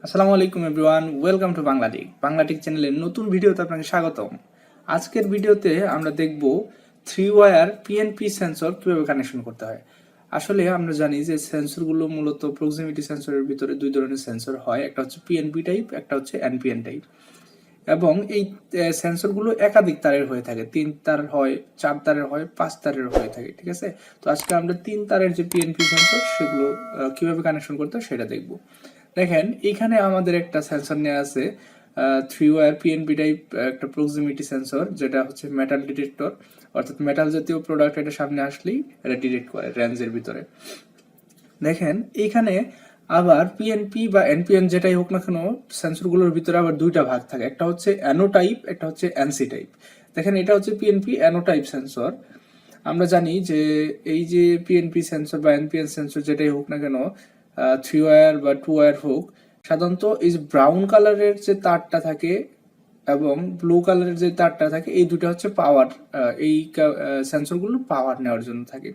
আসসালামু আলাইকুম everyone, welcome to বাংলাটিক চ্যানেলের নতুন ভিডিওতে আপনাকে স্বাগতম। আজকের ভিডিওতে আমরা দেখব 3 ওয়্যার পিএনপি সেন্সর কিভাবে কানেকশন করতে হয়। আসলে আমরা জানি যে সেন্সরগুলো মূলত প্রক্সিমিটি সেন্সরের ভিতরে দুই ধরনের সেন্সর হয়, একটা হচ্ছে পিএনপি টাইপ, একটা হচ্ছে এনপিএন টাইপ। এবং এই সেন্সরগুলো একাধিক তারের হয়ে থাকে, 3 তার হয়, 4 তারের হয়, 5 তারের হয়ে থাকে, ঠিক আছে। তো আজকে আমরা 3 তারের যে পিএনপি সেন্সর সেগুলো কিভাবে কানেকশন করতে হয় সেটা দেখব। দেখেন এখানে আমাদের একটা সেন্সর নেওয়া আছে 3 ওয়্যার পিএনপি টাইপ, একটা প্রক্সিমিটি সেন্সর, যেটা হচ্ছে মেটাল ডিটেক্টর, অর্থাৎ মেটাল জাতীয় প্রোডাক্ট এটা সামনে আসলেই এটা ডিটেক্ট করে রেঞ্জের ভিতরে। দেখেন এইখানে আবার পিএনপি বা এনপিএন যেটাই হোক না কেন, সেন্সরগুলোর ভিতরে আবার দুইটা ভাগ থাকে, একটা হচ্ছে অ্যানো টাইপ, একটা হচ্ছে এনসি টাইপ। দেখেন এটা হচ্ছে পিএনপি অ্যানো টাইপ সেন্সর। আমরা জানি যে এই যে পিএনপি সেন্সর বা এনপিএন সেন্সর যেটাই হোক না কেন, 3 ওয়্যার বা 2 ওয়্যার হোক, সাধারণত এই যে ব্রাউন কালারের যে তারটা থাকে এবং ব্লু কালারের যে তারটা থাকে, এই দুটো হচ্ছে পাওয়ার, এই সেন্সরগুলো পাওয়ার নেওয়ার জন্য থাকে।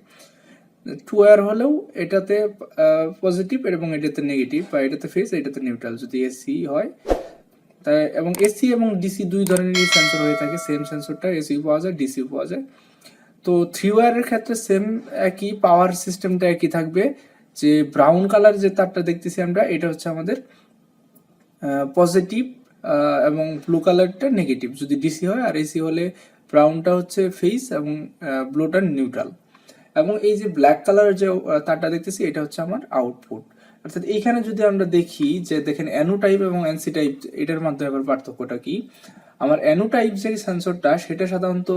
2 ওয়্যার হলেও এটাতে পজিটিভ এবং এটাতে নেগেটিভ, বা এটাতে ফেজ এটাতে নিউট্রাল যদি এসি হয়। তাই এবং এসি এবং ডিসি দুই ধরনেরই সেন্সর হয়ে থাকে, সেম সেন্সরটা এসিও পাওয়া যায়, ডিসিও পাওয়া যায়। তো 3 ওয়্যারের ক্ষেত্রে সেম একই, পাওয়ার সিস্টেমটা একই থাকবে। যে ব্রাউন কালার যে তারটা দেখতেছি আমরা, এটা হচ্ছে আমাদের পজিটিভ এবং ব্লু কালারটা নেগেটিভ যদি ডিসি হয়, আর এসি হলে ব্রাউনটা হচ্ছে ফেজ এবং ব্লুটা নিউট্রাল। এবং এই যে ব্ল্যাক কালারের যে তারটা দেখতেছি, এটা হচ্ছে আমার আউটপুট। অর্থাৎ এইখানে যদি আমরা দেখি যে দেখেন অ্যানো টাইপ এবং এনসি টাইপ, এটার মধ্যে আবার পার্থক্যটা কি। আমার অ্যানো টাইপ যে সেন্সরটা, সেটা সাধারণত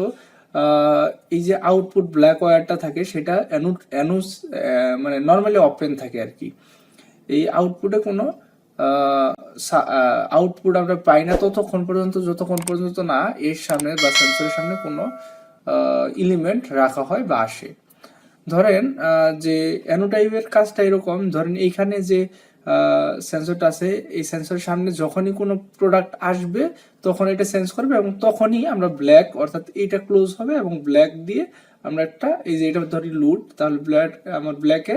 এই যে আউটপুট ব্ল্যাক ওয়্যারটা থাকে, সেটা অ্যানুস মানে নর্মালি ওপেন থাকে আর কি। এই আউটপুটে কোনো আউটপুট আমরা পাই না যতক্ষণ পর্যন্ত না এর সামনে বা সেন্সরের সামনে কোনো এলিমেন্ট রাখা হয় বা আসে। ধরেন যে অ্যানোটাইপের কাজটা এরকম, ধরেন এইখানে যে সেন্সরটা আছে, এই সেন্সরের সামনে যখনই কোনো প্রোডাক্ট আসবে তখন এটা সেন্স করবে, এবং তখনই আমরা ব্ল্যাক, অর্থাৎ এইটা ক্লোজ হবে এবং ব্ল্যাক দিয়ে আমরা একটা, এই যে এটা ধরি লুড, তাহলে আমার ব্ল্যাকে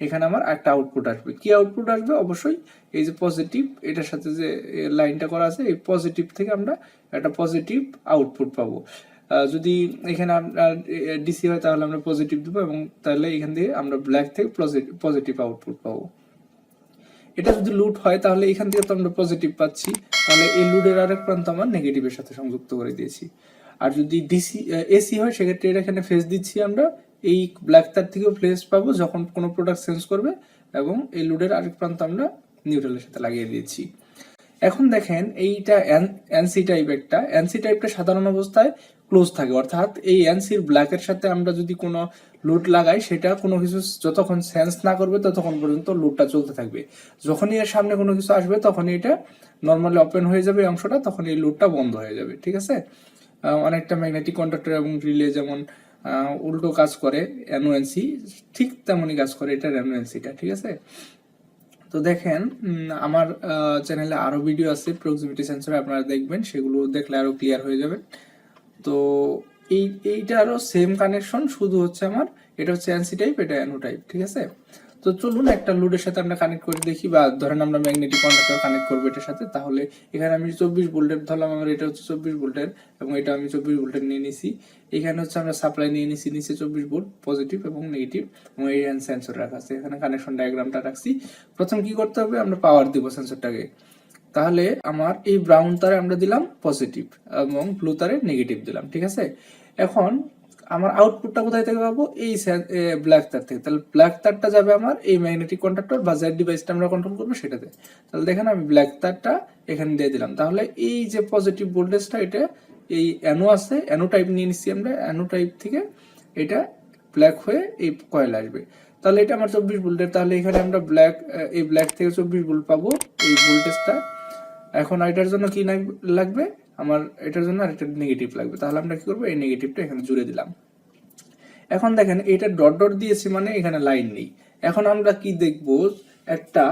এখানে আমার একটা আউটপুট আসবে। কি আউটপুট আসবে? অবশ্যই এই যে পজিটিভ, এটার সাথে যে লাইনটা করা আছে, এই পজিটিভ থেকে আমরা একটা পজিটিভ আউটপুট পাবো। যদি এখানে ডিসি হয় তাহলে আমরা পজিটিভ দেবো, এবং তাহলে এখান থেকে আমরা ব্ল্যাক থেকে পজিটিভ আউটপুট পাবো। এটা যদি লুড হয় তাহলে এখান থেকে তো আমরা পজিটিভ পাচ্ছি, তাহলে এই লুডের আরেক প্রান্ত আমার নেগেটিভের সাথে সংযুক্ত করে দিয়েছি। আর যদি এসি হয়, সেক্ষেত্রে এটা এখানে ফেজ দিচ্ছি আমরা, এই ব্ল্যাক তার থেকেও ফেজ পাবো যখন কোনো প্রোডাক্ট সেন্স করবে, এবং এই লুডের আরেক প্রান্ত আমরা নিউট্রালের সাথে লাগিয়ে দিয়েছি। এখন দেখেন এইটা এনসি টাইপ, একটা এনসি টাইপটা সাধারণ অবস্থায় ক্লোজ থাকে, অর্থাৎ এই এনসির ব্ল্যাকের সাথে আমরা যদি কোনো লুড লাগাই, সেটা কোনো কিছু যতক্ষণ সেন্স না করবে ততক্ষণ পর্যন্ত লুডটা চলতে থাকবে। যখনই এর সামনে কোনো কিছু আসবে তখনই এটা নর্মালি ওপেন হয়ে যাবে অংশটা, তখন এই লুডটা বন্ধ হয়ে যাবে, ঠিক আছে। অনেকটা ম্যাগনেটিক কন্ডাক্টর এবং রিলে যেমন উল্টো কাজ করে এনওএনসি, ঠিক তেমনই কাজ করে এটা এনওএনসিটা, ঠিক আছে। তো দেখেন আমার চ্যানেলে আরো ভিডিও আছে প্রক্সিমিটি সেন্সরে, আপনারা দেখবেন, সেগুলো দেখলে আরো ক্লিয়ার হয়ে যাবে। তো এইটা আরো সেম কানেকশন, শুধু হচ্ছে আমার এটা হচ্ছে এনসি টাইপ, এটা এনও টাইপ, ঠিক আছে। তো চলুন একটা লোডের সাথে আমরা কানেক্ট করে দেখি, বা ধরেন আমরা ম্যাগনেটিক কন্ডাক্টর কানেক্ট করবো এটার সাথে। তাহলে এখানে আমি 24 ভোল্টের ধরলাম, আমার এটা হচ্ছে 24 ভোল্টের, এবং এটা আমি 24 ভোল্টের নিয়ে নিছি। এখানে হচ্ছে আমরা সাপ্লাই নিয়ে নিছি নিচে 24 ভোল্ট পজিটিভ এবং নেগেটিভ, এবং এই সেন্সর রাখা আছে এখানে, কানেকশন ডায়াগ্রামটা রাখছি। প্রথম কি করতে হবে, আমরা পাওয়ার দিব সেন্সরটাকে। তাহলে আমার এই ব্রাউন তারে আমরা দিলাম পজিটিভ এবং ব্লু তারে নেগেটিভ দিলাম, ঠিক আছে। এখন আমার আউটপুটটা কোথায় থেকে পাবো? এই ব্ল্যাক তার থেকে। তাহলে ব্ল্যাক তারটা যাবে আমার এই ম্যাগনেটিক কন্ডাক্টর বা জেড ডিভাইসটা আমরা কন্ট্রোল করবো সেটাতে। তাহলে দেখেন আমি ব্ল্যাক তারটা এখানে দিয়ে দিলাম। তাহলে এই যে পজিটিভ ভোল্টেজটা, এটা এই অ্যানো আছে, অ্যানো টাইপ নিয়ে নিচ্ছি আমরা, অ্যানো টাইপ থেকে এটা ব্ল্যাক হয়ে এই কয়েল আসবে। তাহলে এটা আমার 24 ভোল্টের, তাহলে এখানে আমরা এই ব্ল্যাক থেকে 24 ভোল্ট পাবো এই ভোল্টেজটা। এখন এটার জন্য কি লাগবে আমার, এটার জন্য আর এটা নেগেটিভ লাগবে। তাহলে আমরা কি করবো, এই নেগেটিভটা এখানে জুড়ে দিলাম। এখন দেখেন এটা ডট ডট দিয়েছি মানে এখানে লাইন নেই। এখন আমরা কি দেখব, একটা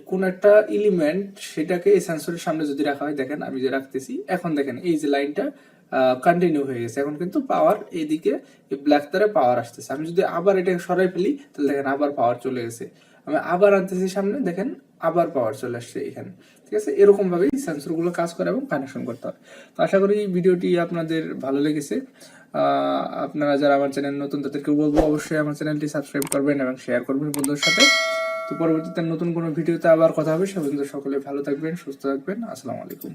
কোন একটা এলিমেন্ট, সেটাকে এই সেন্সরের সামনে যদি রাখা হয়, দেখেন আমি যে রাখতেছি, এখন দেখেন এই যে লাইনটা কন্টিনিউ হয়ে গেছে। এখন কিন্তু পাওয়ার এইদিকে এই ব্ল্যাক তারে পাওয়ার আসতেছে। আমি যদি আবার এটাকে সরাই ফেলি, তাহলে দেখেন আবার পাওয়ার চলে গেছে। আমি আবার আনতেছি সামনে, দেখেন আবার পাওয়ার চলে আসছে এখানে। ঠিক আছে, এরকম ভাবেই সেন্সরগুলো কাজ করে এবং কানেকশন করতে হয়। তো আশা করি ভিডিওটি আপনাদের ভালো লেগেছে। আপনারা যারা আমার চ্যানেল নতুন তাদেরকে বলবো অবশ্যই আমার চ্যানেলটি সাবস্ক্রাইব করবেন এবং শেয়ার করবেন বন্ধুদের সাথে। তো পরবর্তীতে নতুন কোনো ভিডিওতে আবার কথা হবে। সে পর্যন্ত সকলে ভালো থাকবেন, সুস্থ থাকবেন। আসসালামু আলাইকুম।